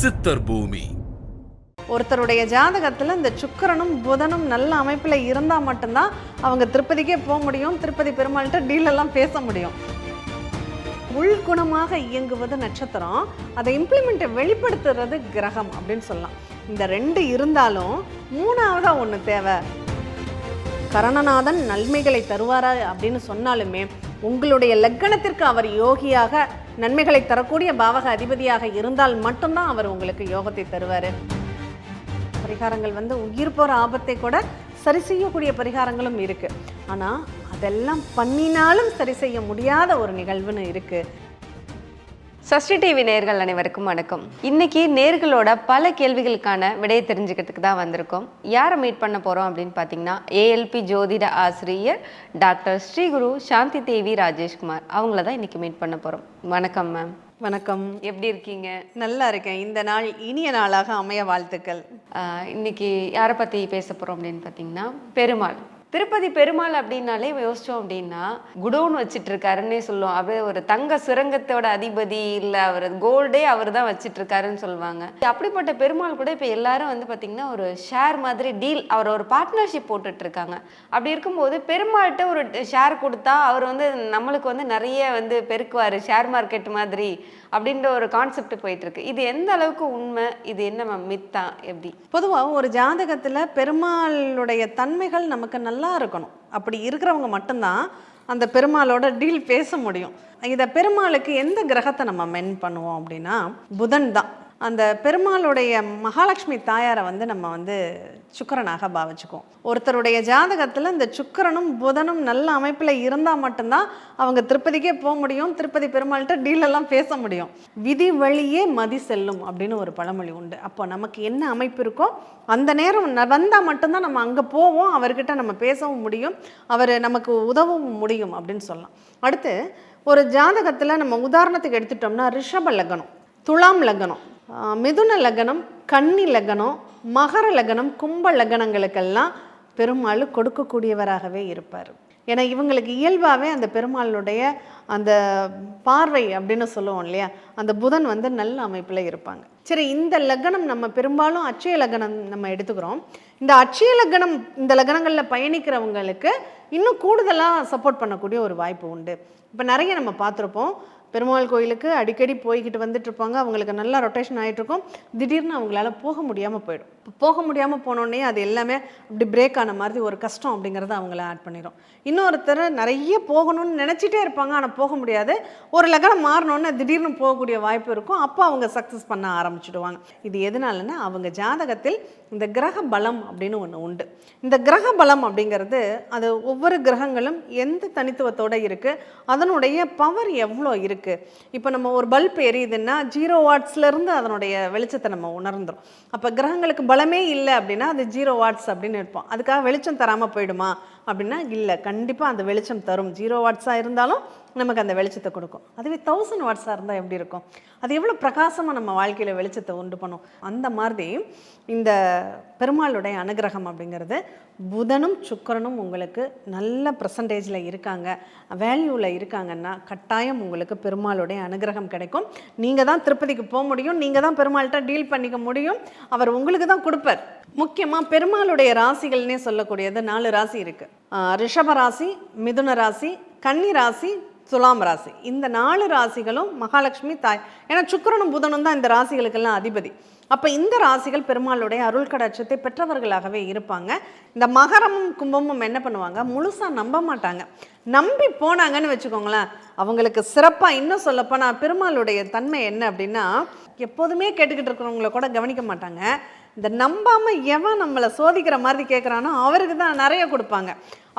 சித்தர் பூமி. ஒருத்தருடைய ஜாதகத்தில் இந்த சுக்கிரனும் புதனும் நல்ல அமைப்பில் இருந்தால் மட்டும்தான் அவங்க திருப்பதிக்கே போக முடியும், திருப்பதி பெருமாள்கிட்ட டீலெல்லாம் பேச முடியும். உள்குணமாக இயங்குவது நட்சத்திரம், அதை இம்ப்ளிமெண்ட்டை வெளிப்படுத்துறது கிரகம் அப்படின்னு சொல்லலாம். இந்த ரெண்டு இருந்தாலும் மூணாவதாக ஒன்று தேவை. கரணநாதன் நன்மைகளை தருவாரா அப்படின்னு சொன்னாலுமே உங்களுடைய லக்னத்திற்கு அவர் யோகியாக நன்மைகளை தரக்கூடிய பாவக அதிபதியாக இருந்தால் மட்டும்தான் அவர் உங்களுக்கு யோகத்தை தருவார். பரிகாரங்கள் உயிர் போகிற ஆபத்தை கூட சரி செய்யக்கூடிய பரிகாரங்களும் இருக்குது. ஆனால் அதெல்லாம் பண்ணினாலும் சரி செய்ய முடியாத ஒரு நிகழ்வுன்னு இருக்குது. சஷ்டி டிவி நேயர்கள் அனைவருக்கும் வணக்கம். இன்னைக்கு நேயர்களோட பல கேள்விகளுக்கான விடையை தெரிஞ்சுக்கிறதுக்கு தான் வந்திருக்கோம். யாரை மீட் பண்ண போகிறோம் அப்படின்னு பார்த்தீங்கன்னா ஏஎல்பி ஜோதிட ஆசிரியர் டாக்டர் ஸ்ரீகுரு சாந்தி தேவி ராஜேஷ்குமார் அவங்கள தான் இன்னைக்கு மீட் பண்ண போகிறோம். வணக்கம் மேம். வணக்கம். எப்படி இருக்கீங்க? நல்லா இருக்கேன். இந்த நாள் இனிய நாளாக அமைய வாழ்த்துக்கள். இன்னைக்கு யாரை பற்றி பேச போகிறோம் அப்படின்னு பார்த்தீங்கன்னா பெருமாள். திருப்பதி பெருமாள் அப்படின்னாலே யோசிச்சோம் அப்படின்னா குடோன் வச்சிட்டு இருக்காருன்னே சொல்லுவோம். அப்படியே ஒரு தங்க சுரங்கத்தோட அதிபதி, இல்லை அவர் கோல்டே அவர் தான் வச்சிட்டு இருக்காருன்னு சொல்லுவாங்க. அப்படிப்பட்ட பெருமாள் கூட இப்போ எல்லாரும் பார்த்தீங்கன்னா ஒரு ஷேர் மாதிரி டீல், அவர் ஒரு பார்ட்னர்ஷிப் போட்டுட்டு இருக்காங்க. அப்படி இருக்கும்போது பெருமாள்கிட்ட ஒரு ஷேர் கொடுத்தா அவர் நம்மளுக்கு நிறைய பெருக்குவார், ஷேர் மார்க்கெட் மாதிரி அப்படின்ற ஒரு கான்செப்ட் போயிட்டு இருக்கு. இது எந்த அளவுக்கு உண்மை? இது என்ன மித்தா? எப்படி? பொதுவாக ஒரு ஜாதகத்தில் பெருமாளுடைய தன்மைகள் நமக்கு நல்லா இருக்கணும். அப்படி இருக்கிறவங்க மட்டும்தான் அந்த பெருமாளோட டீல் பேச முடியும். இதை பெருமாளுக்கு எந்த கிரகத்தை நம்ம மென் பண்ணுவோம் அப்படின்னா புதன் தான். அந்த பெருமாளுடைய மகாலட்சுமி தாயாரை நம்ம சுக்கிரனாக பாவிச்சுக்குவோம். ஒருத்தருடைய ஜாதகத்தில் இந்த சுக்கிரனும் புதனும் நல்ல அமைப்பில் இருந்தால் மட்டும்தான் அவங்க திருப்பதிக்கே போக முடியும், திருப்பதி பெருமாள்கிட்ட டீலெல்லாம் பேச முடியும். விதி வழியே மதி செல்லும் அப்படின்னு ஒரு பழமொழி உண்டு. அப்போ நமக்கு என்ன அமைப்பு இருக்கோ அந்த நேரம் வந்தால் மட்டும்தான் நம்ம அங்கே போவோம், அவர்கிட்ட நம்ம பேசவும் முடியும், அவர் நமக்கு உதவவும் முடியும் அப்படின்னு சொல்லலாம். அடுத்து ஒரு ஜாதகத்தில் நம்ம உதாரணத்துக்கு எடுத்துட்டோம்னா ரிஷப லக்னம், துலாம் லக்னம், மிதுன லக்னம், கன்னி லக்னம், மகர லக்னம், கும்ப லக்னங்களுக்கெல்லாம் பெருமாள் கொடுக்கக்கூடியவராகவே இருப்பார். ஏன்னா இவங்களுக்கு இயல்பாகவே அந்த பெருமாளுடைய அந்த பார்வை அப்படின்னு சொல்லுவோம் இல்லையா, அந்த புதன் நல்ல அமைப்பில் இருப்பாங்க. சரி, இந்த லக்னம் நம்ம பெரும்பாலும் அட்சய லக்னம் நம்ம எடுத்துக்கிறோம். இந்த அட்சய லக்னம் இந்த லக்னங்களில் பயணிக்கிறவங்களுக்கு இன்னும் கூடுதலாக சப்போர்ட் பண்ணக்கூடிய ஒரு வாய்ப்பு உண்டு. இப்போ நிறைய நம்ம பார்த்துருப்போம், பெருமாள் கோயிலுக்கு அடிக்கடி போய்கிட்டு வந்துட்டு இருப்பாங்க, அவங்களுக்கு நல்லா ரொட்டேஷன் ஆகிட்டு இருக்கும். திடீர்னு அவங்களால போக முடியாமல் போயிடும். போக முடியாமல் போனோடனே அது எல்லாமே அப்படி பிரேக் ஆன மாதிரி ஒரு கஷ்டம் அப்படிங்கிறத அவங்கள ஆட் பண்ணிடும். இன்னொருத்தர் நிறைய போகணும்னு நினச்சிட்டே இருப்பாங்க, ஆனால் போக முடியாது. ஒரு லக்னம் மாறினோன்னு திடீர்னு போகக்கூடிய வாய்ப்பு இருக்கும். அப்போ அவங்க சக்ஸஸ் பண்ண ஆரம்பிச்சுடுவாங்க. இது எதனாலன்னா அவங்க ஜாதகத்தில் இந்த கிரக பலம் அப்படின்னு ஒன்று உண்டு. இந்த கிரக பலம் அப்படிங்கிறது அது ஒவ்வொரு கிரகங்களும் எந்த தனித்துவத்தோடு இருக்குது, அதனுடைய பவர் எவ்வளோ இருக்குது. இப்போ நம்ம ஒரு பல்ப் எரியுதுன்னா 0 வாட்ஸ்லேருந்து அதனுடைய வெளிச்சத்தை நம்ம உணர்ந்துடும். அப்போ கிரகங்களுக்கு பலமே இல்லை அப்படின்னா அது 0 வாட்ஸ் அப்படின்னு இருப்போம். அதுக்காக வெளிச்சம் தராமல் போயிடுமா அப்படின்னா இல்லை, கண்டிப்பாக அந்த வெளிச்சம் தரும். 0 வாட்ஸாக இருந்தாலும் நமக்கு அந்த வெளிச்சத்தை கொடுக்கும். அதுவே 1000 வாட்ஸாக இருந்தால் எப்படி இருக்கும், அது எவ்வளோ பிரகாசமாக நம்ம வாழ்க்கையில் வெளிச்சத்தை உண்டு பண்ணும். அந்த மாதிரி இந்த பெருமாளுடைய அனுகிரகம் அப்படிங்கிறது புதனும் சுக்கிரனும் உங்களுக்கு நல்ல பர்சன்டேஜில் இருக்காங்க, வேல்யூவில் இருக்காங்கன்னா கட்டாயம் உங்களுக்கு பெருமாளுடைய அனுகிரகம் கிடைக்கும். நீங்கள் தான் திருப்பதிக்கு போக முடியும், நீங்கள் தான் பெருமாள்கிட்ட டீல் பண்ணிக்க முடியும், அவர் உங்களுக்கு தான் கொடுப்பார். முக்கியமாக பெருமாளுடைய ராசிகள்னே சொல்லக்கூடியது 4 ராசி இருக்குது. ரிஷப ராசி, மிதுன ராசி, கன்னி ராசி, துலாம் ராசி. இந்த 4 ராசிகளும் மகாலட்சுமி தாய். ஏன்னா சுக்கிரனும் புதனும் தான் இந்த ராசிகளுக்கெல்லாம் அதிபதி. அப்போ இந்த ராசிகள் பெருமாளுடைய அருள் கடாட்சத்தை பெற்றவர்களாகவே இருப்பாங்க. இந்த மகரமும் கும்பமும் என்ன பண்ணுவாங்க, முழுசாக நம்ப மாட்டாங்க. நம்பி போனாங்கன்னு வச்சுக்கோங்களேன், அவங்களுக்கு சிறப்பாக இன்னும் சொல்லப்போனால் பெருமாளுடைய தன்மை என்ன அப்படின்னா எப்போதுமே கேட்டுக்கிட்டு இருக்கிறவங்கள கூட கவனிக்க மாட்டாங்க. இந்த நம்பாமல் எவன் நம்மளை சோதிக்கிற மாதிரி கேட்குறானோ அவருக்கு தான் நிறைய கொடுப்பாங்க.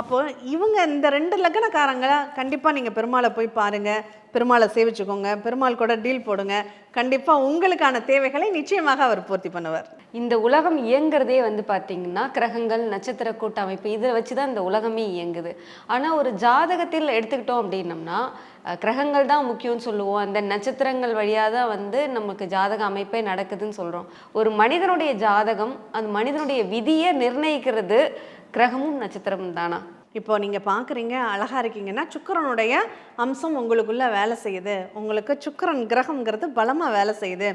அப்போது இவங்க இந்த 2 லக்னக்காரங்க கண்டிப்பாக நீங்கள் பெருமாளை போய் பாருங்கள், பெருமாளை சேவிச்சுக்கோங்க, பெருமாள் கூட டீல் போடுங்க. கண்டிப்பாக உங்களுக்கான தேவைகளை நிச்சயமாக அவர் பூர்த்தி பண்ணுவார். இந்த உலகம் இயங்குறதே பார்த்தீங்கன்னா கிரகங்கள், நட்சத்திர கூட்டமைப்பு, இதை வச்சு தான் இந்த உலகமே இயங்குது. ஆனால் ஒரு ஜாதகத்தில் எடுத்துக்கிட்டோம் அப்படின்னம்னா கிரகங்கள் தான் முக்கியம்னு சொல்லுவோம். அந்த நட்சத்திரங்கள் வழியாக தான் நமக்கு ஜாதக அமைப்பே நடக்குதுன்னு சொல்கிறோம். ஒரு மனிதனுடைய ஜாதகம், அந்த மனிதனுடைய விதியை நிர்ணயிக்கிறது கிரகமும் நட்சத்திரமும் தானா? இப்போ நீங்கள் பார்க்குறீங்க அழகாக இருக்கீங்கன்னா சுக்கிரனுடைய அம்சம் உங்களுக்குள்ளே வேலை செய்யுது, உங்களுக்கு சுக்கிரன் கிரகம்ங்கிறது பலமாக வேலை செய்யுது.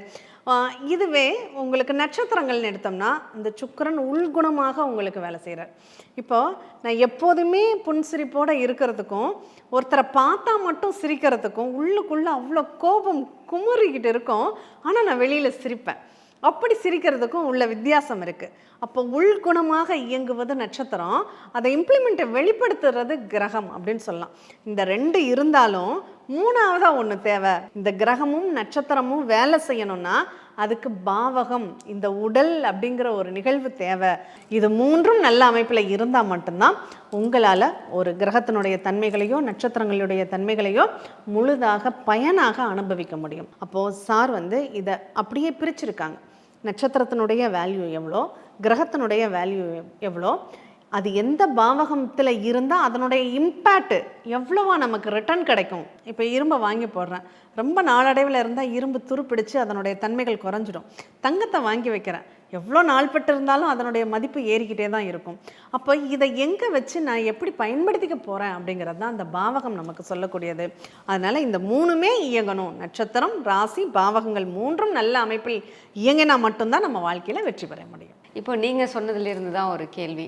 இதுவே உங்களுக்கு நட்சத்திரங்கள்னு எடுத்தோம்னா இந்த சுக்கிரன் உள்குணமாக உங்களுக்கு வேலை செய்கிறார். இப்போது நான் எப்போதுமே புன்சிரிப்போடு இருக்கிறதுக்கும் ஒருத்தரை பார்த்தா மட்டும் சிரிக்கிறதுக்கும் உள்ளுக்குள்ளே அவ்வளோ கோபம் குமுறிக்கிட்டு இருக்கும், ஆனால் நான் வெளியில் சிரிப்பேன். அப்படி சிரிக்கிறதுக்கும் உள்ள வித்தியாசம் இருக்குது. அப்போ உள்குணமாக இயங்குவது நட்சத்திரம், அதை இம்ப்ளிமெண்ட்டை வெளிப்படுத்துறது கிரகம் அப்படின்னு சொல்லலாம். இந்த ரெண்டு இருந்தாலும் மூணாவதாக ஒன்று தேவை. இந்த கிரகமும் நட்சத்திரமும் வேலை செய்யணும்னா அதுக்கு பாவகம், இந்த உடல் அப்படிங்கிற ஒரு நிகழ்வு தேவை. இது மூன்றும் நல்ல அமைப்பில் இருந்தால் மட்டும்தான் உங்களால் ஒரு கிரகத்தினுடைய தன்மைகளையோ நட்சத்திரங்களுடைய தன்மைகளையோ முழுதாக பயனாக அனுபவிக்க முடியும். அப்போது சார் இதை அப்படியே பிரிச்சிருக்காங்க. நட்சத்திரத்தினுடைய வேல்யூ எவ்வளோ, கிரகத்தினுடைய வேல்யூ எவ்வளோ, அது எந்த பாவகத்தில் இருந்தால் அதனுடைய இம்பேக்ட் எவ்வளவா நமக்கு ரிட்டர்ன் கிடைக்கும். இப்போ இரும்பை வாங்கி போடுறேன், ரொம்ப நாளடைவில் இருந்தால் இரும்பு துருப்பிடிச்சு அதனுடைய தன்மைகள் குறைஞ்சிடும். தங்கத்தை வாங்கி வைக்கிறேன், எவ்வளோ நாள்பட்டு இருந்தாலும் அதனுடைய மதிப்பு ஏறிக்கிட்டே தான் இருக்கும். அப்போ இதை எங்கே வச்சு நான் எப்படி பயன்படுத்திக்க போகிறேன் அப்படிங்கிறது தான் அந்த பாவகம் நமக்கு சொல்லக்கூடியது. அதனால் இந்த மூணுமே இயங்கணும். நட்சத்திரம், ராசி, பாவகங்கள் மூன்றும் நல்ல அமைப்பில் இயங்கினா மட்டும்தான் நம்ம வாழ்க்கையில் வெற்றி பெற முடியும். இப்போ நீங்கள் சொன்னதுலேருந்து தான் ஒரு கேள்வி.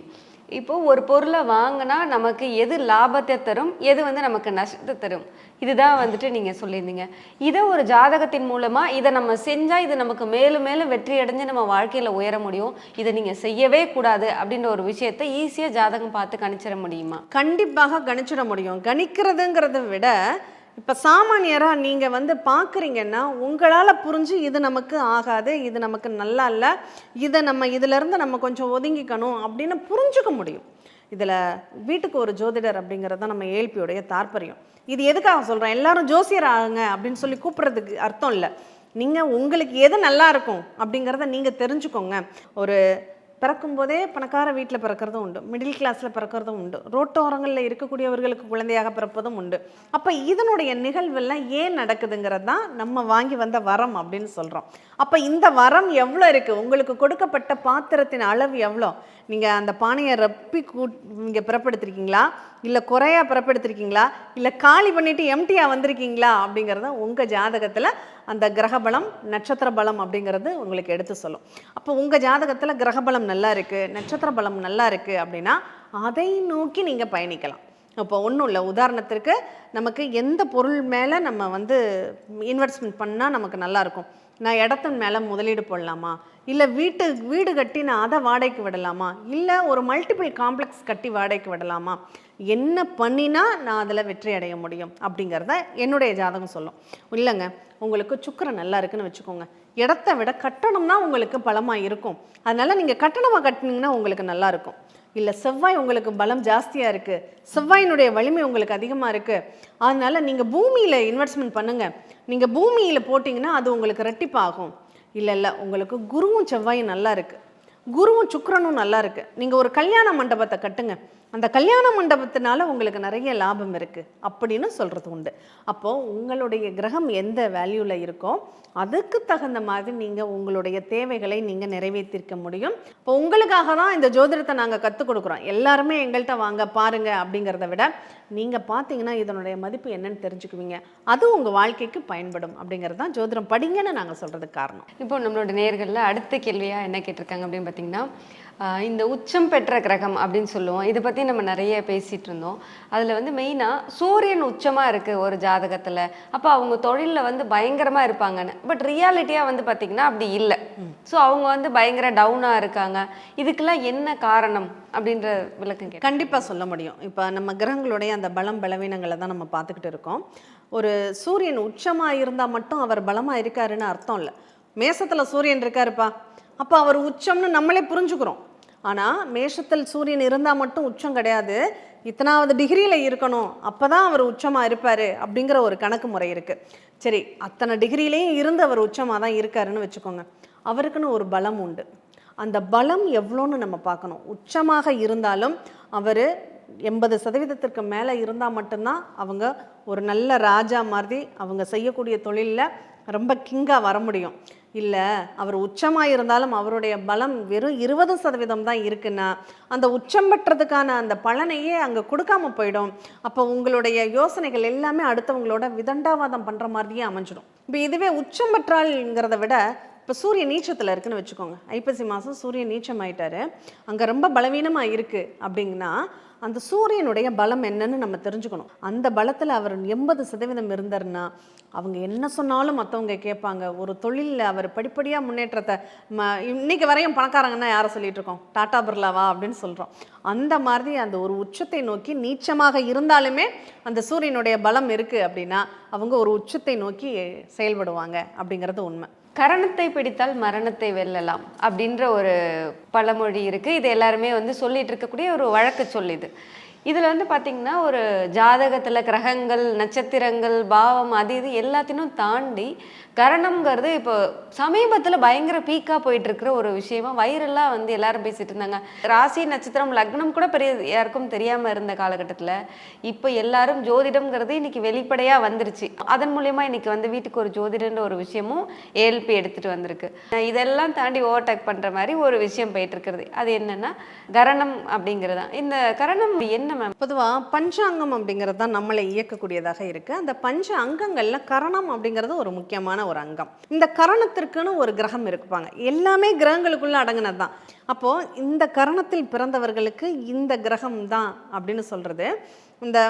இப்போ ஒரு பொருளை வாங்கினா நமக்கு எது லாபத்தை தரும், எது நமக்கு நஷ்டத்தை தரும், இதுதான் நீங்கள் சொல்லியிருந்தீங்க. இதை ஒரு ஜாதகத்தின் மூலமாக இதை நம்ம செஞ்சால் இது நமக்கு மேலும் மேலும் வெற்றி அடைஞ்சு நம்ம வாழ்க்கையில் உயர முடியும், இதை நீங்கள் செய்யவே கூடாது அப்படின்ற ஒரு விஷயத்தை ஈஸியாக ஜாதகம் பார்த்து கணிச்சிட முடியுமா? கண்டிப்பாக கணிச்சிட முடியும். கணிக்கிறதுங்கிறத விட இப்போ சாமானியராக நீங்கள் பார்க்குறீங்கன்னா உங்களால் புரிஞ்சு இது நமக்கு ஆகாது, இது நமக்கு நல்லா இல்லை, இதிலேருந்து நம்ம கொஞ்சம் ஒதுங்கிக்கணும் அப்படின்னு புரிஞ்சுக்க முடியும். இதில் வீட்டுக்கு ஒரு ஜோதிடர் அப்படிங்கிறது தான் நம்ம ஏல்பியோடைய தாற்பயம். இது எதுக்காக சொல்கிறேன், எல்லாரும் ஜோசியர் ஆகுங்க அப்படின்னு சொல்லி கூப்பிட்றதுக்கு அர்த்தம் இல்லை. நீங்கள் உங்களுக்கு எது நல்லா இருக்கும் அப்படிங்கிறத நீங்கள் தெரிஞ்சுக்கோங்க. ஒரு பிறக்கும்போதே பணக்கார வீட்டில் பிறக்கிறதும் உண்டு, மிடில் கிளாஸில் பிறக்கிறதும் உண்டு, ரோட்டோரங்களில் இருக்கக்கூடியவர்களுக்கு குழந்தையாக பிறப்பதும் உண்டு. அப்போ இதனுடைய நிகழ்வெல்லாம் ஏன் நடக்குதுங்கிறது தான் நம்ம வாங்கி வந்த வரம் அப்படின்னு சொல்கிறோம். அப்போ இந்த வரம் எவ்வளோ இருக்குது, உங்களுக்கு கொடுக்கப்பட்ட பாத்திரத்தின் அளவு எவ்வளோ, நீங்கள் அந்த பானையை ரப்பி நீங்கள் பிறப்படுத்திருக்கீங்களா, இல்லை குறையாக பிறப்படுத்திருக்கீங்களா, இல்லை காலி பண்ணிவிட்டு எம்டியாக வந்திருக்கீங்களா அப்படிங்கிறத உங்கள் ஜாதகத்தில் அந்த கிரகபலம் நட்சத்திர பலம் அப்படிங்கிறது உங்களுக்கு எடுத்து சொல்லும். அப்போ உங்கள் ஜாதகத்தில் கிரகபலம் நல்லா இருக்குது, நட்சத்திர பலம் நல்லா இருக்குது அப்படின்னா அதை நோக்கி நீங்கள் பயணிக்கலாம். இப்போ ஒன்றும் இல்லை, உதாரணத்திற்கு நமக்கு எந்த பொருள் மேலே நம்ம இன்வெஸ்ட்மெண்ட் பண்ணால் நமக்கு நல்லாயிருக்கும், நான் இடத்தின் மேலே முதலீடு போடலாமா, இல்லை வீடு கட்டி நான் அதை வாடகைக்கு விடலாமா, இல்லை ஒரு மல்டிபிள் காம்ப்ளெக்ஸ் கட்டி வாடகைக்கு விடலாமா, என்ன பண்ணினா நான் அதில் வெற்றி அடைய முடியும் அப்படிங்கிறத என்னுடைய ஜாதகம் சொல்லும். இல்லைங்க உங்களுக்கு சுக்கிரன் நல்லா இருக்குன்னு வச்சுக்கோங்க, இடத்த விட கட்டணம்னா உங்களுக்கு பலமாக இருக்கும், அதனால் நீங்கள் கட்டணமாக கட்டினீங்கன்னா உங்களுக்கு நல்லா இருக்கும். இல்லை செவ்வாய் உங்களுக்கு பலம் ஜாஸ்தியாக இருக்குது, செவ்வாயினுடைய வலிமை உங்களுக்கு அதிகமாக இருக்குது, அதனால் நீங்கள் பூமியில் இன்வெஸ்ட்மெண்ட் பண்ணுங்கள், நீங்கள் பூமியில் போட்டிங்கன்னா அது உங்களுக்கு ரெட்டிப்பாகும். இல்லை உங்களுக்கு குருவும் செவ்வாயும் நல்லா இருக்குது, குருவும் சுக்கிரனும் நல்லா இருக்குது, நீங்கள் ஒரு கல்யாண மண்டபத்தை கட்டுங்க, அந்த கல்யாண மண்டபத்தினால உங்களுக்கு நிறைய லாபம் இருக்குது அப்படின்னு சொல்கிறது உண்டு. அப்போது உங்களுடைய கிரகம் எந்த வேல்யூவில் இருக்கோ அதுக்கு தகுந்த மாதிரி நீங்கள் உங்களுடைய தேவைகளை நீங்கள் நிறைவேற்றிருக்க முடியும். இப்போ உங்களுக்காக தான் இந்த ஜோதிடத்தை நாங்கள் கற்றுக் கொடுக்குறோம், எல்லாருமே எங்கள்கிட்ட வாங்க பாருங்கள் அப்படிங்கிறத விட நீங்கள் பார்த்தீங்கன்னா இதனுடைய மதிப்பு என்னன்னு தெரிஞ்சுக்குவீங்க, அது உங்கள் வாழ்க்கைக்கு பயன்படும் அப்படிங்கிறது தான் ஜோதிடம் படிங்கன்னு நாங்கள் சொல்கிறதுக்கு காரணம். இப்போ நம்மளோட நேயர்களில் அடுத்த கேள்வியாக என்ன கேட்டிருக்காங்க அப்படின்னு பார்த்தீங்கன்னா, இந்த உச்சம் பெற்ற கிரகம் அப்படின்னு சொல்லுவோம், இதை பற்றி நம்ம நிறைய பேசிகிட்டு இருந்தோம். அதில் மெயினாக சூரியன் உச்சமாக இருக்குது ஒரு ஜாதகத்தில், அப்போ அவங்க தொழிலில் பயங்கரமாக இருப்பாங்கன்னு, பட் ரியாலிட்டியாக பார்த்திங்கன்னா அப்படி இல்லை. ஸோ அவங்க பயங்கர டவுனாக இருக்காங்க, இதுக்கெல்லாம் என்ன காரணம் அப்படின்ற விளக்கம் கண்டிப்பாக சொல்ல முடியும். இப்போ நம்ம கிரகங்களுடைய அந்த பலம் பலவீனங்களை தான் நம்ம பார்த்துக்கிட்டு இருக்கோம். ஒரு சூரியன் உச்சமாக இருந்தால் மட்டும் அவர் பலமாக இருக்காருன்னு அர்த்தம் இல்லை. மேசத்தில் சூரியன் இருக்காருப்பா, அப்போ அவர் உச்சம்னு நம்மளே புரிஞ்சுக்கிறோம். ஆனால் மேஷத்தில் சூரியன் இருந்தால் மட்டும் உச்சம் கிடையாது, இத்தனாவது டிகிரியில் இருக்கணும் அப்போ தான் அவர் உச்சமாக இருப்பார் அப்படிங்கிற ஒரு கணக்கு முறை இருக்குது. சரி, அத்தனை டிகிரியிலையும் இருந்து அவர் உச்சமாக தான் இருக்காருன்னு வச்சுக்கோங்க, அவருக்குன்னு ஒரு பலம் உண்டு. அந்த பலம் எவ்வளோன்னு நம்ம பார்க்கணும். உச்சமாக இருந்தாலும் அவர் 80% மேலே இருந்தால் மட்டும்தான் அவங்க ஒரு நல்ல ராஜா மாதிரி அவங்க செய்யக்கூடிய தொழிலில் ரொம்ப கிங்காக வர முடியும். இல்லை அவர் உச்சமாக இருந்தாலும் அவருடைய பலம் வெறும் 20% தான் இருக்குன்னா அந்த உச்சம் பெற்றதுக்கான அந்த பலனையே அங்கே கொடுக்காம போயிடும். அப்போ உங்களுடைய யோசனைகள் எல்லாமே அடுத்தவங்களோட விதண்டாவாதம் பண்ணுற மாதிரியே அமைஞ்சிடும். இப்போ இதுவே உச்சம் பெற்றாள்ங்கிறத விட இப்போ சூரிய நீச்சத்தில் இருக்குன்னு வச்சுக்கோங்க, ஐப்பசி மாதம் சூரியன் நீச்சம் ஆயிட்டாரு, அங்கே ரொம்ப பலவீனமாக இருக்குது அப்படிங்கன்னா அந்த சூரியனுடைய பலம் என்னன்னு நம்ம தெரிஞ்சுக்கணும். அந்த பலத்தில் அவர் 80% இருந்தாருன்னா அவங்க என்ன சொன்னாலும் மற்றவங்க கேட்பாங்க. ஒரு தொழிலில் அவர் படிப்படியாக முன்னேற்றத்தை இன்னைக்கு வரையும் பணக்காரங்கன்னா யாரை சொல்லிட்டு இருக்கோம், டாடா பிர்லாவா அப்படின்னு சொல்கிறோம். அந்த மாதிரி அந்த ஒரு உச்சத்தை நோக்கி நீச்சமாக இருந்தாலுமே அந்த சூரியனுடைய பலம் இருக்குது அப்படின்னா அவங்க ஒரு உச்சத்தை நோக்கி செயல்படுவாங்க அப்படிங்கிறது உண்மை. கரணத்தை பிடித்தால் மரணத்தை வெல்லலாம் அப்படின்ற ஒரு பழமொழி இருக்குது. இது எல்லாருமே வந்து சொல்லிட்டு இருக்கக்கூடிய ஒரு வழக்கு சொல்லிது. இதில் வந்து பார்த்திங்கன்னா ஒரு ஜாதகத்தில் கிரகங்கள், நட்சத்திரங்கள், பாவம் அது இது எல்லாத்தையும் தாண்டி கரணம்ங்கிறது இப்போ சமீபத்தில் பயங்கர பீக்காக போயிட்டுருக்கிற ஒரு விஷயமா வைரலாக வந்து எல்லாரும் பேசிகிட்டு இருந்தாங்க. ராசி, நட்சத்திரம், லக்னம் கூட பெரிய யாருக்கும் தெரியாமல் இருந்த காலகட்டத்தில் இப்போ எல்லாரும் ஜோதிடம்ங்கிறது இன்றைக்கி வெளிப்படையாக வந்துருச்சு. அதன் மூலயமா இன்றைக்கி வந்து வீட்டுக்கு ஒரு ஜோதிடன்ற ஒரு விஷயமும் ஏஎல்பி எடுத்துகிட்டு வந்திருக்கு. இதெல்லாம் தாண்டி ஓவர்டேக் பண்ணுற மாதிரி ஒரு விஷயம் போயிட்டுருக்கிறது. அது என்னென்னா கரணம் அப்படிங்கிறது தான். இந்த கரணம் என்ன மேம்? பொதுவாக பஞ்சாங்கம் அப்படிங்கிறது தான் நம்மளை இயக்கக்கூடியதாக இருக்குது. அந்த பஞ்ச அங்கங்களில் கரணம் அப்படிங்கிறது ஒரு முக்கியமான ஒரு அங்கம். இந்த கரணத்திற்குன்னு ஒரு கிரகம் இருப்பாங்க. எல்லாமே கிரகங்களுக்குள்ள அடங்கினது தான். அப்போது இந்த கரணத்தில் பிறந்தவர்களுக்கு இந்த கிரகம் தான் அப்படின்னு சொல்கிறது.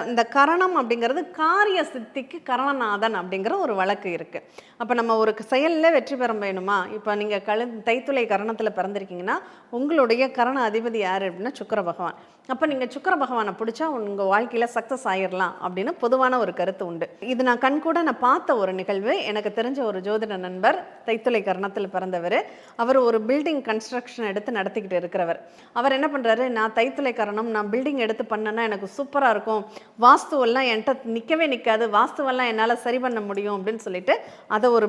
இந்த கரணம் அப்படிங்கிறது காரிய சித்திக்கு கரணநாதன் அப்படிங்கிற ஒரு வழக்கு இருக்குது. அப்போ நம்ம ஒரு செயலில் வெற்றி பெற வேணுமா, இப்போ நீங்கள் தைத்துளை கரணத்தில் பிறந்திருக்கீங்கன்னா உங்களுடைய கரண அதிபதி யார் அப்படின்னா சுக்கிர பகவான். அப்போ நீங்கள் சுக்கிர பகவானை பிடிச்சா உங்கள் வாழ்க்கையில் சக்ஸஸ் ஆகிடலாம் அப்படின்னு பொதுவான ஒரு கருத்து உண்டு. இது நான் கண்கூட நான் பார்த்த ஒரு நிகழ்வு. எனக்கு தெரிஞ்ச ஒரு ஜோதிட நண்பர் தைத்துளை கரணத்தில் பிறந்தவர். அவர் ஒரு பில்டிங் கன்ஸ்ட்ரக்ஷன் எடுத்து நடத்திக்கிட்டு இருக்கிறவர். அவர் என்ன பண்ணுறாரு, நான் தைத்துளை கரணம், நான் பில்டிங் எடுத்து பண்ணேன்னா எனக்கு சூப்பராக இருக்கும், வாஸ்துவெல்லாம் என்கிட்ட நிற்கவே நிற்காது, வாஸ்துவெல்லாம் என்னால் சரி பண்ண முடியும் அப்படின்னு சொல்லிட்டு அதை ஒரு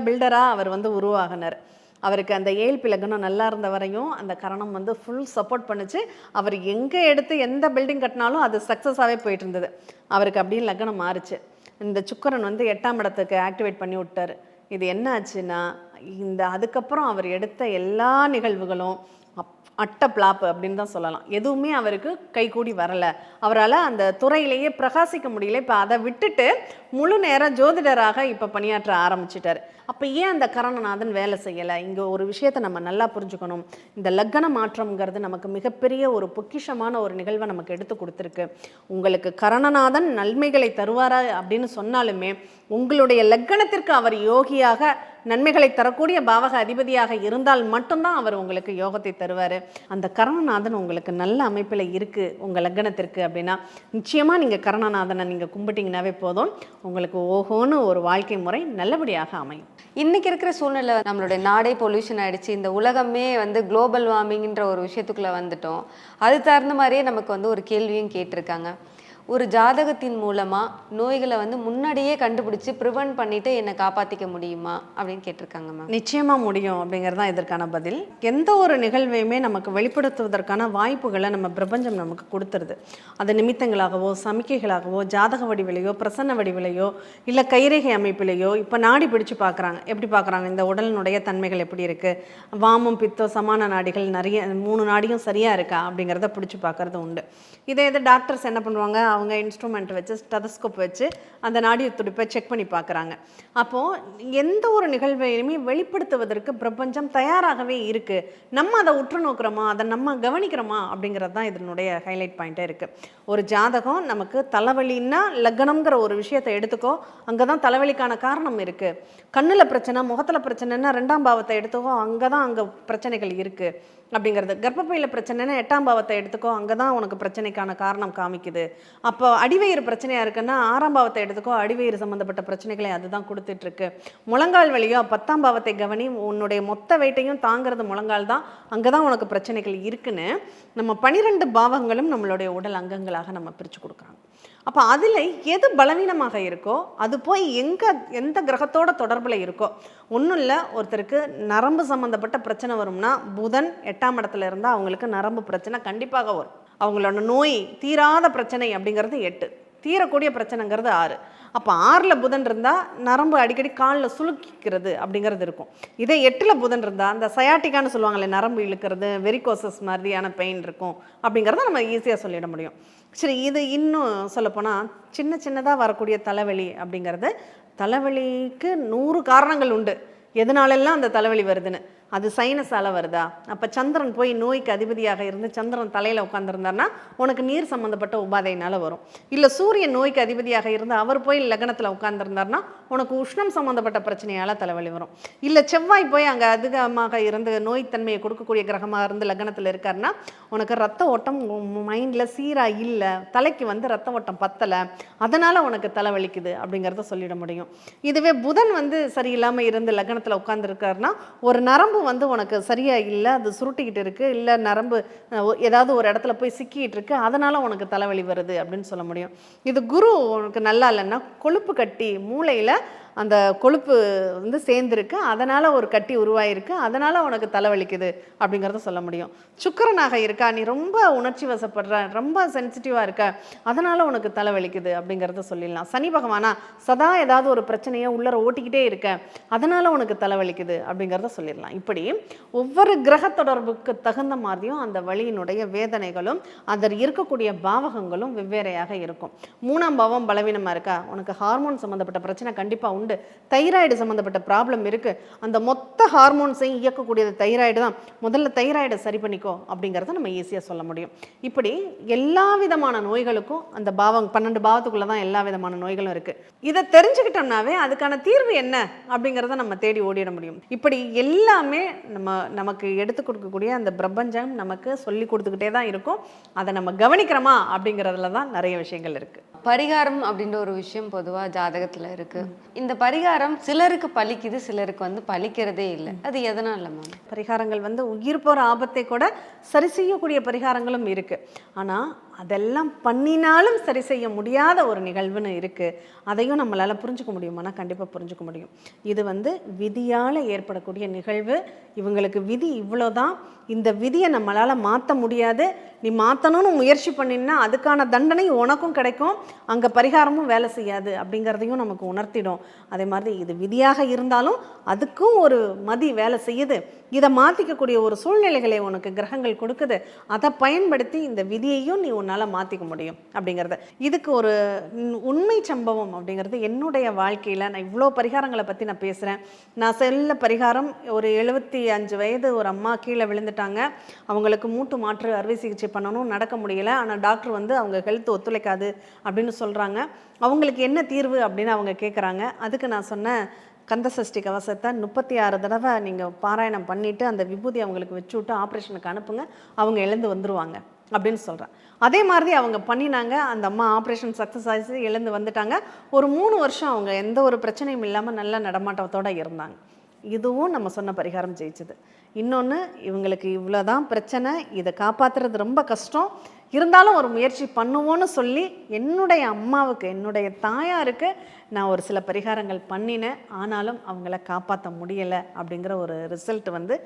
பில்டராக அவர் வந்து உருவாகினார். அவருக்கு அந்த ஏஎல்பி லக்னம் நல்லா இருந்த வரையும் அந்த கரணம் வந்து ஃபுல் சப்போர்ட் பண்ணிச்சு. அவர் எங்கே எடுத்து எந்த பில்டிங் கட்டினாலும் அது சக்ஸஸாகவே போயிட்டு இருந்தது. அவருக்கு அப்படியே லக்னம் மாறுச்சு. இந்த சுக்கிரன் வந்து 8ஆம் இடத்துக்கு ஆக்டிவேட் பண்ணி விட்டார். இது என்ன ஆச்சுன்னா அதுக்கப்புறம் அவர் எடுத்த எல்லா நிகழ்வுகளும் அட்ட பிளாப்பு அப்படின்னு தான் சொல்லலாம். எதுவுமே அவருக்கு கைகூடி வரலை. அவரால் அந்த துறையிலேயே பிரகாசிக்க முடியல. இப்போ அதை விட்டுட்டு முழு நேர ஜோதிடராக இப்போ பணியாற்ற ஆரம்பிச்சிட்டார். அப்போ ஏன் அந்த கரணநாதன் வேலை செய்யலை? இங்கே ஒரு விஷயத்தை நம்ம நல்லா புரிஞ்சுக்கணும். இந்த லக்ன மாற்றம்ங்கிறது நமக்கு மிகப்பெரிய ஒரு பொக்கிஷமான ஒரு நிகழ்வை நமக்கு எடுத்து கொடுத்துருக்கு. உங்களுக்கு கரணநாதன் நன்மைகளை தருவாரா அப்படின்னு சொன்னாலுமே உங்களுடைய லக்னத்திற்கு அவர் யோகியாக நன்மைகளை தரக்கூடிய பாவக அதிபதியாக இருந்தால் மட்டும்தான் அவர் உங்களுக்கு யோகத்தை தருவார். அந்த கரணநாதன் உங்களுக்கு நல்ல அமைப்பில் இருக்குது உங்கள் லக்னத்திற்கு அப்படின்னா நிச்சயமாக நீங்கள் கரணநாதனை நீங்கள் கும்பிட்டிங்கனாவே போதும், உங்களுக்கு ஓஹோன்னு ஒரு வாழ்க்கை முறை நல்லபடியாக அமையும். இன்றைக்கி இருக்கிற சூழ்நிலை நம்மளுடைய நாடே பொல்யூஷன் ஆகிடுச்சு. இந்த உலகமே வந்து குளோபல் வார்மிங்கிற ஒரு விஷயத்துக்குள்ளே வந்துட்டோம். அது தகுந்த மாதிரியே நமக்கு வந்து ஒரு கேள்வியும் கேட்டிருக்காங்க. ஒரு ஜாதகத்தின் மூலமாக நோய்களை வந்து முன்னாடியே கண்டுபிடிச்சி ப்ரிவென்ட் பண்ணிவிட்டு என்னை காப்பாற்றிக்க முடியுமா அப்படின்னு கேட்டிருக்காங்க மேம். நிச்சயமாக முடியும் அப்படிங்கிறது தான் இதற்கான பதில். எந்த ஒரு நிகழ்வையுமே நமக்கு வெளிப்படுத்துவதற்கான வாய்ப்புகளை நம்ம பிரபஞ்சம் நமக்கு கொடுத்துருது. அது நிமித்தங்களாகவோ சமிக்கைகளாகவோ ஜாதக வடிவிலையோ பிரசன்ன வடிவிலையோ இல்லை கைரேகை அமைப்பிலையோ இப்போ நாடி பிடிச்சு பார்க்குறாங்க. எப்படி பார்க்குறாங்க, இந்த உடலினுடைய தன்மைகள் எப்படி இருக்குது, வாமம் பித்தம் சமான நாடிகள் நிறைய 3 நாடியும் சரியாக இருக்கா அப்படிங்கிறத பிடிச்சி பார்க்குறது உண்டு. இதே டாக்டர்ஸ் என்ன பண்ணுவாங்க, அவங்க இன்ஸ்ட்ருமெண்ட் வச்சு ஸ்டெதஸ்கோப் வச்சு அந்த நாடிய துடிப்பை செக் பண்ணி பார்க்குறாங்க. அப்போது எந்த ஒரு நிகழ்வையுமே வெளிப்படுத்துவதற்கு பிரபஞ்சம் தயாராகவே இருக்குது. நம்ம அதை உற்று நோக்கிறோமா, அதை நம்ம கவனிக்கிறோமா அப்படிங்கிறது தான் இதனுடைய ஹைலைட் பாயிண்ட்டே இருக்குது. ஒரு ஜாதகம் நமக்கு தலைவலின்னா லக்னம்ங்கிற ஒரு விஷயத்தை எடுத்துக்கோ, அங்கே தான் தலைவலிக்கான காரணம் இருக்குது. கண்ணில் பிரச்சனை, முகத்தில் பிரச்சனைன்னா 2ஆம் பாவத்தை எடுத்துக்கோ, அங்கே பிரச்சனைகள் இருக்குது அப்படிங்கிறது. கர்ப்பப்பையில் பிரச்சனைனா 8ஆம் பாவத்தை எடுத்துக்கோ, அங்கே தான் உனக்கு பிரச்சனைக்கான காரணம் காமிக்குது. அப்போ அடிவயிறு பிரச்சனையாக இருக்குன்னா 6ஆம் பாவத்தை எடுத்துக்கோ, அடிவயிறு சம்மந்தப்பட்ட பிரச்சனைகளை அதுதான் கொடுத்துட்ருக்கு. முழங்கால் வலியோ 10ஆம் பாவத்தை கவனி, உன்னுடைய மொத்த வெயிட்டையும் தாங்கிறது முழங்கால் தான், அங்கே தான் உனக்கு பிரச்சனைகள் இருக்குன்னு நம்ம 12 பாவங்களும் நம்மளுடைய உடல் அங்கங்களாக நம்ம பிரித்து கொடுக்குறாங்க. அப்போ அதில் எது பலவீனமாக இருக்கோ அது போய் எந்த கிரகத்தோட தொடர்பில் இருக்கோ, ஒன்றும் இல்லை, ஒருத்தருக்கு நரம்பு சம்மந்தப்பட்ட பிரச்சனை வரும்னா புதன் 8ஆம் இடத்துல இருந்தால் அவங்களுக்கு நரம்பு பிரச்சனை கண்டிப்பாக வரும். அவங்களோட நோய் தீராத பிரச்சனை அப்படிங்கிறது 8, தீரக்கூடிய பிரச்சனைங்கிறது 6. அப்போ 6ல் புதன் இருந்தால் நரம்பு அடிக்கடி காலில் சுளுக்கிக்கிறது அப்படிங்கிறது இருக்கும். இதே 8ல் புதன் இருந்தால் அந்த சயாட்டிக்கான்னு சொல்லுவாங்களே, நரம்பு இழுக்கிறது, வெரிகோசஸ் மாதிரியான பெயின் இருக்கும் அப்படிங்கிறத நம்ம ஈஸியாக சொல்லிட முடியும். சரி, இது இன்னும் சொல்லப்போனால் சின்னதாக வரக்கூடிய தலைவலி அப்படிங்கிறது, தலைவலிக்கு 100 காரணங்கள் உண்டு எதனாலெல்லாம் அந்த தலைவலி வருதுன்னு. அது சைனஸால் வருதா, அப்போ சந்திரன் போய் நோய்க்கு அதிபதியாக இருந்து சந்திரன் தலையில் உட்காந்துருந்தாருன்னா உனக்கு நீர் சம்மந்தப்பட்ட உபாதையினால் வரும். இல்லை சூரியன் நோய்க்கு அதிபதியாக இருந்து அவர் போய் லக்னத்தில் உட்காந்துருந்தாருன்னா உனக்கு உஷ்ணம் சம்மந்தப்பட்ட பிரச்சனையால் தலைவலி வரும். இல்லை செவ்வாய் போய் அங்கே அதிகமாக இருந்து நோய்த்தன்மையை கொடுக்கக்கூடிய கிரகமாக இருந்து லக்னத்தில் இருக்காருன்னா உனக்கு ரத்த ஓட்டம் மைண்டில் சீராக இல்லை, தலைக்கு வந்து ரத்த ஓட்டம் பத்தலை, அதனால் உனக்கு தலைவலிக்குது அப்படிங்கிறத சொல்லிட முடியும். இதுவே புதன் வந்து சரியில்லாமல் இருந்து லக்னத்தில் உட்காந்துருக்காருன்னா ஒரு நரம்பு வந்து உனக்கு சரியாக இல்லை, அது சுருட்டிக்கிட்டு இருக்குது, இல்லை நரம்பு ஏதாவது ஒரு இடத்துல போய் சிக்கிட்டு இருக்கு, அதனால் உனக்கு தலைவலி வருது அப்படின்னு சொல்ல முடியும். இது குரு உனக்கு நல்லா இல்லைன்னா கொழுப்பு கட்டி மூளையில் அந்த கொழுப்பு வந்து சேர்ந்துருக்கு, அதனால் ஒரு கட்டி உருவாயிருக்கு, அதனால் உனக்கு தலைவலிக்குது அப்படிங்கிறத சொல்ல முடியும். சுக்கிரனாக இருக்கா, நீ ரொம்ப உணர்ச்சி வசப்படுற, ரொம்ப சென்சிட்டிவாக இருக்க, அதனால் உனக்கு தலைவலிக்குது அப்படிங்கிறத சொல்லிடலாம். சனி பகவானா சதா ஏதாவது ஒரு பிரச்சனையை உள்ளர ஓட்டிக்கிட்டே இருக்க, அதனால் உனக்கு தலைவலிக்குது அப்படிங்கிறத சொல்லிடலாம். இப்படி ஒவ்வொரு கிரக தொடர்புக்கு தகுந்த மாதிரியும் அந்த வலியினுடைய வேதனைகளும் அதில் இருக்கக்கூடிய பாவகங்களும் வெவ்வேறையாக இருக்கும். 3ஆம் பாவம் பலவீனமாக இருக்கா, உனக்கு ஹார்மோன் சம்மந்தப்பட்ட பிரச்சனை கண்டிப்பாக உண்டு, தைராய்டு சம்மந்தப்பட்ட ப்ராப்ளம் இருக்குது, அந்த மொத்த ஹார்மோன்ஸையும் இயக்கக்கூடியது தைராய்டு தான், முதல்ல தைராய்டை சரி பண்ணிக்கோ அப்படிங்கிறத நம்ம ஈஸியாக சொல்ல முடியும். இப்படி எல்லா விதமான நோய்களுக்கும் அந்த பாவம் 12 பாவத்துக்குள்ளே தான் எல்லா விதமான நோய்களும் இருக்குது. இதை தெரிஞ்சுக்கிட்டோம்னாவே அதுக்கான தீர்வு என்ன அப்படிங்கிறத நம்ம தேடி ஓடிட முடியும். இப்படி எல்லாமே நமக்கு எடுத்து கொடுக்கக்கூடிய அந்த பிரபஞ்சம் நமக்கு சொல்லி கொடுத்துக்கிட்டே தான் இருக்கும். அதை நம்ம கவனிக்கிறோமா அப்படிங்கிறதுல தான் நிறைய விஷயங்கள் இருக்குது. பரிகாரம் அப்படின்ற ஒரு விஷயம் பொதுவாக ஜாதகத்தில் இருக்குது. இந்த பரிகாரம் சிலருக்கு பலிக்குது, சிலருக்கு வந்து பலிக்கிறதே இல்லை. அது எதனால மேம்? பரிகாரங்கள் வந்து உயிர் போகிற ஆபத்தை கூட சரி செய்யக்கூடிய பரிகாரங்களும் இருக்குது. ஆனால் அதெல்லாம் பண்ணினாலும் சரி செய்ய முடியாத ஒரு நிகழ்வுன்னு இருக்குது. அதையும் நம்மளால் புரிஞ்சுக்க முடியுமானா கண்டிப்பாக புரிஞ்சுக்க முடியும். இது வந்து விதியால் ஏற்படக்கூடிய நிகழ்வு. இவங்களுக்கு விதி இவ்வளோதான், இந்த விதியை நம்மளால் மாற்ற முடியாது, நீ மாற்றணும்னு முயற்சி பண்ணினா அதுக்கான தண்டனை உனக்கும் கிடைக்கும், அங்கே பரிகாரமும் வேலை செய்யாது அப்படிங்கிறதையும் நமக்கு உணர்த்திடும். அதே மாதிரி இது விதியாக இருந்தாலும் அதுக்கும் ஒரு மதி வேலை செய்யுது, இதை மாற்றிக்கக்கூடிய ஒரு சூழ்நிலைகளை உனக்கு கிரகங்கள் கொடுக்குது, அதை பயன்படுத்தி இந்த விதியையும் நீ உன்னால் மாற்றிக்க முடியும் அப்படிங்கிறது. இதுக்கு ஒரு உண்மை சம்பவம் அப்படிங்கிறது என்னுடைய வாழ்க்கையில், நான் இவ்வளோ பரிகாரங்களை பற்றி நான் பேசுகிறேன். நான் செல்ல பரிகாரம், ஒரு 75 வயது ஒரு அம்மா கீழே விழுந்துட்டாங்க, அவங்களுக்கு மூட்டு மாற்று அறுவை சிகிச்சை பண்ணணும், நடக்க முடியலை, ஆனால் டாக்டர் வந்து அவங்க ஹெல்த் ஒத்துழைக்காது அப்படின்னு சொல்கிறாங்க. அவங்களுக்கு என்ன தீர்வு அப்படின்னு அவங்க கேட்குறாங்க. அதுக்கு நான் சொன்னேன், கந்தசஷ்டி கவசத்தை 36 தடவை நீங்கள் பாராயணம் பண்ணிவிட்டு அந்த விபூதி அவங்களுக்கு வச்சு விட்டு ஆப்ரேஷனுக்கு அனுப்புங்க, அவங்க எழுந்து வந்துடுவாங்க அப்படின்னு சொல்கிறேன். அதே மாதிரி அவங்க பண்ணினாங்க. அந்த அம்மா ஆப்ரேஷன் சக்ஸஸ் ஆகிச்சு, எழுந்து வந்துட்டாங்க. ஒரு 3 வருஷம் அவங்க எந்த ஒரு பிரச்சனையும் இல்லாமல் நல்ல நடமாட்டத்தோடு இருந்தாங்க. இதுவும் நம்ம சொன்ன பரிகாரம் ஜெயிச்சுது. இன்னொன்று, இவங்களுக்கு இவ்வளோதான் பிரச்சனை, இதை காப்பாற்றுறது ரொம்ப கஷ்டம், இருந்தாலும் ஒரு முயற்சி பண்ணுவோன்னு சொல்லி என்னுடைய அம்மாவுக்கு, என்னுடைய தாயாருக்கு நான் ஒரு சில பரிகாரங்கள் பண்ணினேன், ஆனாலும் அவங்கள காப்பாற்ற முடியலை அப்படிங்கிற ஒரு ரிசல்ட் வந்து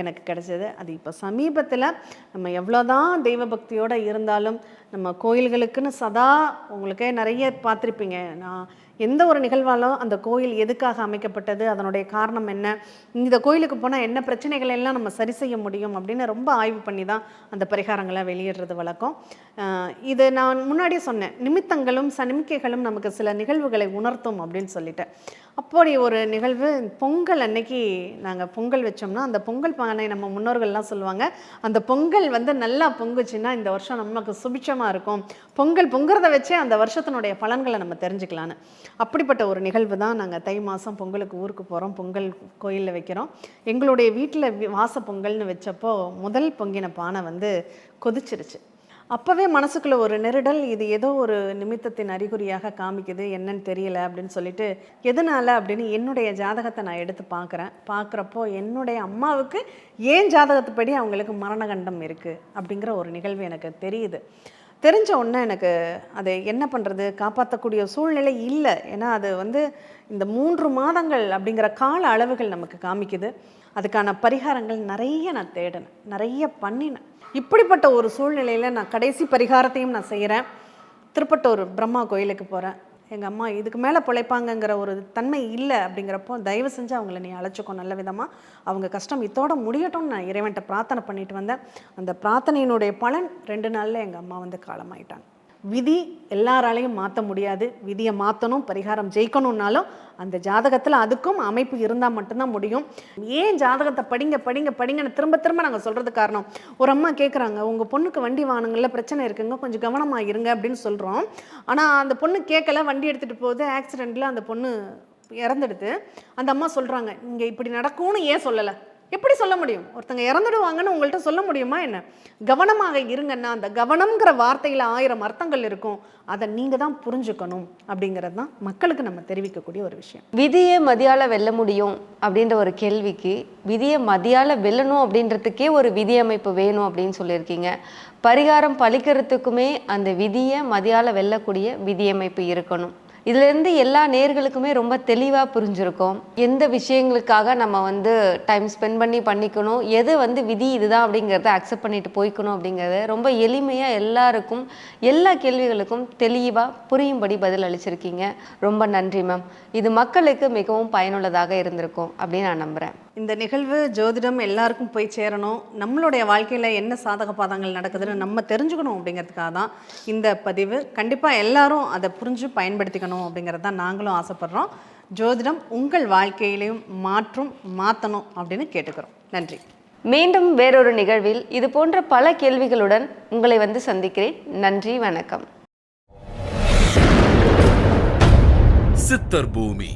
எனக்கு கிடைச்சது. அது இப்போ சமீபத்தில் நம்ம எவ்வளோதான் தெய்வ பக்தியோடு இருந்தாலும் நம்ம கோயில்களுக்குன்னு சதா உங்களுக்கே நிறைய பார்த்துருப்பீங்க, நான் எந்த ஒரு நிகழ்வாலும் அந்த கோயில் எதுக்காக அமைக்கப்பட்டது, அதனுடைய காரணம் என்ன, இந்த கோயிலுக்கு போனால் என்ன பிரச்சனைகள் எல்லாம் நம்ம சரி செய்ய முடியும் அப்படின்னு ரொம்ப ஆய்வு பண்ணி தான் அந்த பரிகாரங்களை வெளியிடுறது வழக்கம். இது நான் முன்னாடியே சொன்னேன், நிமித்தங்களும் சனிமிக்கைகளும் நமக்கு சில நிகழ்வுகளை உணர்த்தும் அப்படின்னு சொல்லிட்டேன். அப்படி ஒரு நிகழ்வு, பொங்கல் அன்னைக்கு நாங்கள் பொங்கல் வச்சோம்னா, அந்த பொங்கல் பானை நம்ம முன்னோர்கள்லாம் சொல்லுவாங்க, அந்த பொங்கல் வந்து நல்லா பொங்குச்சுன்னா இந்த வருஷம் நமக்கு சுபிட்சமாக இருக்கும், பொங்கல் பொங்குறத வச்சே அந்த வருஷத்தினுடைய பலன்களை நம்ம தெரிஞ்சுக்கலான்னு. அப்படிப்பட்ட ஒரு நிகழ்வு தான் நாங்கள் தை மாதம் பொங்கலுக்கு ஊருக்கு போகிறோம், பொங்கல் கோயிலில் வைக்கிறோம். எங்களுடைய வீட்டில் வாச பொங்கல்னு வச்சப்போ முதல் பொங்கின பானை வந்து கொதிச்சிருச்சு. அப்போவே மனசுக்குள்ளே ஒரு நெருடல், இது ஏதோ ஒரு நிமித்தத்தின் அறிகுறியாக காமிக்குது, என்னன்னு தெரியல அப்படின்னு சொல்லிட்டு, எதனால் அப்படின்னு என்னுடைய ஜாதகத்தை நான் எடுத்து பார்க்குறப்போ என்னுடைய அம்மாவுக்கு ஏன் ஜாதகத்துப்படி அவங்களுக்கு மரணகண்டம் இருக்குது அப்படிங்கிற ஒரு நிகழ்வு எனக்கு தெரியுது. தெரிஞ்ச உடனே எனக்கு அதை என்ன பண்ணுறது, காப்பாற்றக்கூடிய சூழ்நிலை இல்லை. ஏன்னா அது வந்து இந்த 3 மாதங்கள் அப்படிங்கிற கால அளவுகள் நமக்கு காமிக்குது. அதுக்கான பரிகாரங்கள் நிறைய நான் தேடினேன், நிறைய பண்ணினேன். இப்படிப்பட்ட ஒரு சூழ்நிலையில் நான் கடைசி பரிகாரத்தையும் நான் செய்கிறேன். திருப்பட்டூர் பிரம்மா கோயிலுக்கு போகிறேன். எங்கள் அம்மா இதுக்கு மேலே பிழைப்பாங்கங்கிற ஒரு தன்மை இல்லை அப்படிங்கிறப்போ, தயவு செஞ்சு அவங்கள நீ அழைச்சிக்கோ நல்ல விதமாக, அவங்க கஷ்டம் இதோட முடியட்டும்னு நான் இறைவன்ட்ட பிரார்த்தனை பண்ணிட்டு வந்தேன். அந்த பிரார்த்தனையினுடைய பலன் 2 நாளில் எங்கள் அம்மா வந்து காலமாயிட்டாங்க. விதி எல்லாராலையும் மாற்ற முடியாது. விதியை மாற்றணும், பரிகாரம் ஜெயிக்கணும்னாலும் அந்த ஜாதகத்தில் அதுக்கும் அமைப்பு இருந்தால் மட்டும்தான் முடியும். ஏன் ஜாதகத்தை படிங்க படிங்க படிங்கன்னு திரும்ப திரும்ப நாங்கள் சொல்கிறது காரணம், ஒரு அம்மா கேட்குறாங்க, உங்கள் பொண்ணுக்கு வண்டி வாகனங்களில் பிரச்சனை இருக்குங்க, கொஞ்சம் கவனமாக இருங்க அப்படின்னு சொல்கிறோம். ஆனால் அந்த பொண்ணு கேட்கல, வண்டி எடுத்துகிட்டு போகுது, ஆக்சிடெண்ட்டில் அந்த பொண்ணு இறந்துடுது. அந்த அம்மா சொல்கிறாங்க, இங்கே இப்படி நடக்கும்னு ஏன் சொல்லலை? எப்படி சொல்ல முடியும்? ஒருத்தங்க இறந்துடுவாங்கன்னு உங்கள்கிட்ட சொல்ல முடியுமா என்ன? கவனமாக இருங்கன்னா, அந்த கவனம்ங்கிற வார்த்தையில் 1000 அர்த்தங்கள் இருக்கும். அதை நீங்கள் தான் புரிஞ்சுக்கணும் அப்படிங்கிறது தான் மக்களுக்கு நம்ம தெரிவிக்கக்கூடிய ஒரு விஷயம். விதியை மதியால் வெல்ல முடியும் அப்படின்ற ஒரு கேள்விக்கு, விதியை மதியால் வெல்லணும் அப்படின்றதுக்கே ஒரு விதி அமைப்பு வேணும் அப்படின்னு சொல்லியிருக்கீங்க. பரிகாரம் பழிக்கிறதுக்குமே அந்த விதியை மதியால் வெல்லக்கூடிய விதியமைப்பு இருக்கணும். இதிலேருந்து எல்லா நேர்களுக்குமே ரொம்ப தெளிவாக புரிஞ்சிருக்கும் எந்த விஷயங்களுக்காக நம்ம வந்து டைம் ஸ்பெண்ட் பண்ணிக்கணும், எது வந்து விதி இதுதான் அப்படிங்கிறத அக்செப்ட் பண்ணிட்டு போய்க்கணும் அப்படிங்கிறத ரொம்ப எளிமையாக எல்லாருக்கும் எல்லா கேள்விகளுக்கும் தெளிவாக புரியும்படி பதில் அளிச்சிருக்கீங்க. ரொம்ப நன்றி மேம். இது மக்களுக்கு மிகவும் பயனுள்ளதாக இருந்திருக்கும் அப்படின்னு நான் நம்புகிறேன். இந்த நிகழ்வு ஜோதிடம் எல்லாருக்கும் போய் சேரணும், நம்மளுடைய வாழ்க்கையில் என்ன சாதக பாதங்கள் நடக்குதுன்னு நம்ம தெரிஞ்சுக்கணும் அப்படிங்கிறதுக்காக தான் இந்த பதிவு. கண்டிப்பாக எல்லாரும் அதை புரிஞ்சு பயன்படுத்திக்கணும் அப்படிங்கிறது தான் நாங்களும் ஆசைப்படுறோம். ஜோதிடம் உங்கள் வாழ்க்கையிலையும் மாற்றணும் அப்படின்னு கேட்டுக்கிறோம். நன்றி. மீண்டும் வேறொரு நிகழ்வில் இது போன்ற பல கேள்விகளுடன் உங்களை வந்து சந்திக்கிறேன். நன்றி, வணக்கம். சித்தர் பூமி.